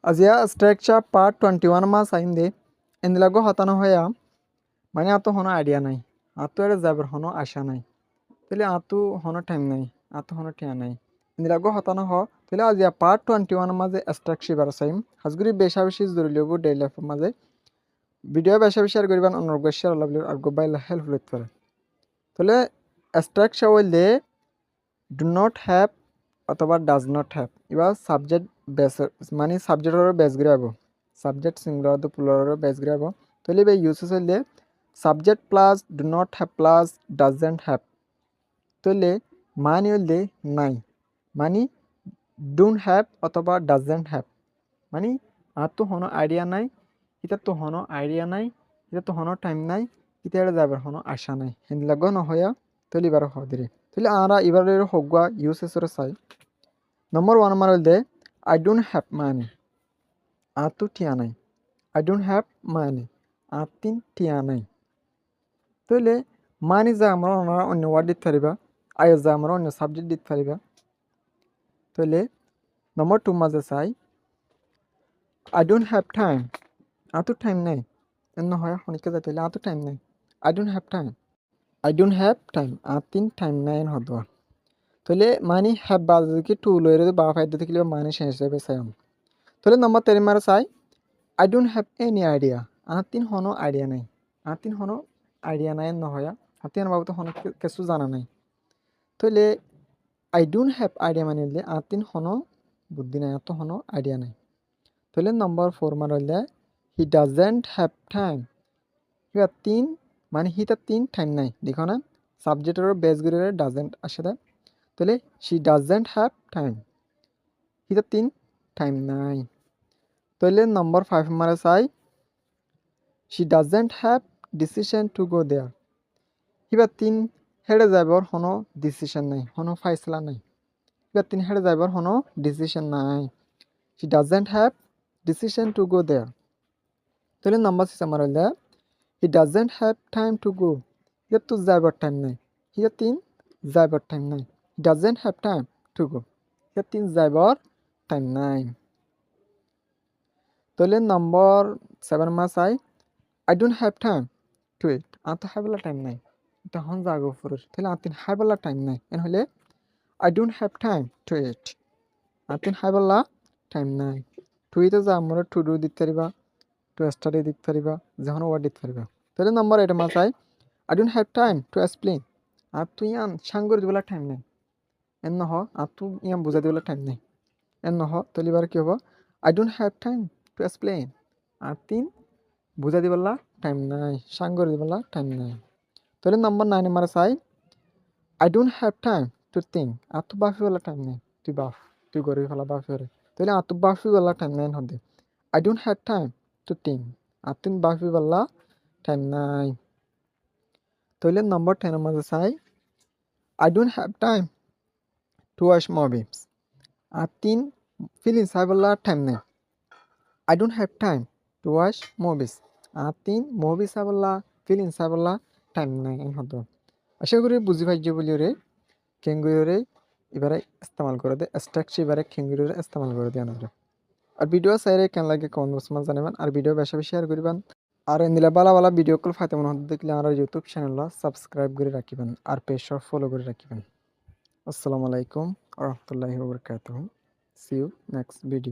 আজিয়া structure part 21 মাস আইন্দে এন্দিলাগো হতানো হইয়া মানে আতো হনো আইডিয়া নাই আতো এর যাবার হনো আশা নাই তাহলে আতো হনো টাইম নাই আতো হনো টিয়া নাই এন্দিলাগো হতানো হ তাহলে আজিয়া পার্ট 21 মাঝে স্ট্রাকচার বার সাইম হাজগুরি বেশা বেশি জরুরি হবো ডেইলি লাইফ মাঝে ভিডিও বেশা বেশি শেয়ার করিবান অনুরোধ শেয়ার লাভ আর গোবাইল হেল্প লইতে পারে তাহলে স্ট্রাকচার হইলে ডু নট হ্যাভ অথবা ডাজ নট হ্যাভ এবার সাবজেক্ট বেস মানে সাবজেক্টের বেস গিরাবো সাবজেক্ট সিঙ্গুলার তো প্লুরালের বেস গিরাবো তাহলে এই ইউসেস হইলে subject plus do not have plus doesn't have তাহলে মানে হইলে নাই মানে ডোন্ট হ্যাভ অথবা ডাজন্ট হ্যাভ মানে আর তো হনো আইডিয়া নাই এটা তো হনো আইডিয়া নাই এটা তো হনো টাইম নাই এটা যাবার হনো আশা নাই হিন্দি লাগো নহয়া তাহলে এবার হদিরে তাহলে আমরা এবারের হগুয়া ইউসেসরে চাই নম্বর 1 আমার হইলে আই ডোন্ট হ্যাভ মানি আর তো টিয়া নাই আই ডোন্ট হ্যাভ মানি আর তিন টিয়া নাই তাহলে মানি যা আমরা ওনারা অন্য ওয়ার্ড দিতে পারিবা আই যা আমরা অন্য সাবজেক্ট দিতে পারিবা তাহলে নম্বর 2 মাঝে চাই আই ডোন্ট হ্যাভ টাইম আর তো টাইম নাই এমন হয় অনেকে যাই তাহলে আর তো টাইম নাই I don't have time I don't have time আর তিন টাইম নাই হদোয়া তাহলে মানি হ্যাভ বাজকে টু লইরে বা ফাইদা থেকে মানি শেষ হিসাবে চাই তাহলে নম্বর 3 মারে চাই I don't have any idea আর তিন হনো আইডিয়া নাই আর তিন হনো আইডিয়া নাই নহয়া হাতিয়ান বাবু তো হনো কিছু জানা নাই তাহলে আই ডোন্ট হ্যাভ আইডিয়া মানে হইলে আর তিন হনো বুদ্ধি নাই আর তো হনো আইডিয়া নাই তাহলে নম্বর 4 মারে হইলে হি ডাজেন্ট হ্যাভ টাইম এবার তিন মানে হিটা তিন টাইম নাই দেখো না সাবজেক্টের বেস করে ডাজেন্ট আসে দেয় তাহলে শি ডাজেন্ট হ্যাভ টাইম হিটা তিন টাইম নাই তাহলে নম্বর 5 মারে চাই she doesn't have decision to go there এবার তিন হেডে যাইবার কোনো ডিসিশন নাই কোনো ফাইসলা নাই এবার তিন হেডে যাইবার কোনো ডিসিশন নাই she doesn't have decision to go there তাহলে নম্বর 6 আমার হইলে he doesn't have time to go এর তো যাইবার টাইম নাই হিয়া তিন যাইবার টাইম নাই he doesn't have time to go হিয়া তিন যাইবার টাইম নাই তাহলে নম্বর 7 মাস I I don't have time to eat আর তো হাইবেলা টাইম নাই তখন যাগো ফুরের তাহলে আর তিন হাইবেলা টাইম নাই এন হলে I don't have time to eat আর তিন হাইবেলা টাইম নাই টু ইতে যা আমরা টু ডু দিতে পারিবা টু স্টাডি দিতে পারিবা যখন ওয়ার্ড দিতে পারিবা তাহলে নম্বর 8 মাস I I don't have time to explain আর তুই ইয়ান সাঙ্গর দিবেলা টাইম নাই এন নহ আর তুই ইয়ান বুঝাই দিবেলা টাইম নাই এন নহ তাহলে এবার কি হবো I don't have time to explain আর তিন বুঝাই দিবেলা টাইম নাই সাঙ্গর দিবেলা টাইম নাই তাহলে নম্বর 9 মারে চাই I don't have time to think আর তো বাফিওয়ালা টাইম নেই তুই করে ফেলা বাফিওরে তাহলে আর তো বাফিওয়ালা টাইম নাই হতে I don't have time to think আর তিন বাফিওয়ালা টাইম নাই তাহলে নম্বর 10 মাঝে চাই I don't have time to watch movies আর তিন ফিলিংস হাইবলা টাইম নেই I don't have time to watch movies আর তিন মুভিস হাইবলা ফিলিংস হাইবলা টাইম নাই হতো আশা করি বুঝি পাইছি বলি রে কেঙ্গুরে এবারে ইস্তেমাল করে দে স্ট্রাকচার এবারে কেঙ্গুরে ইস্তেমাল করে দিয়ে আমরা আর ভিডিও চাইলে কেন লাগে কমেন্ট বক্সে জানাবেন আর ভিডিও বেশি বেশি শেয়ার করবেন আর এন্দিলা বালা বালা ভিডিও কল ফাইতে মনে হতে দেখলে আমার ইউটিউব চ্যানেল সাবস্ক্রাইব করে রাখিবেন আর পেজ ফলো করে রাখিবেন আসসালামু আলাইকুম ওয়া রাহমাতুল্লাহি ওয়া বারাকাতুহু সি ইউ নেক্সট ভিডিও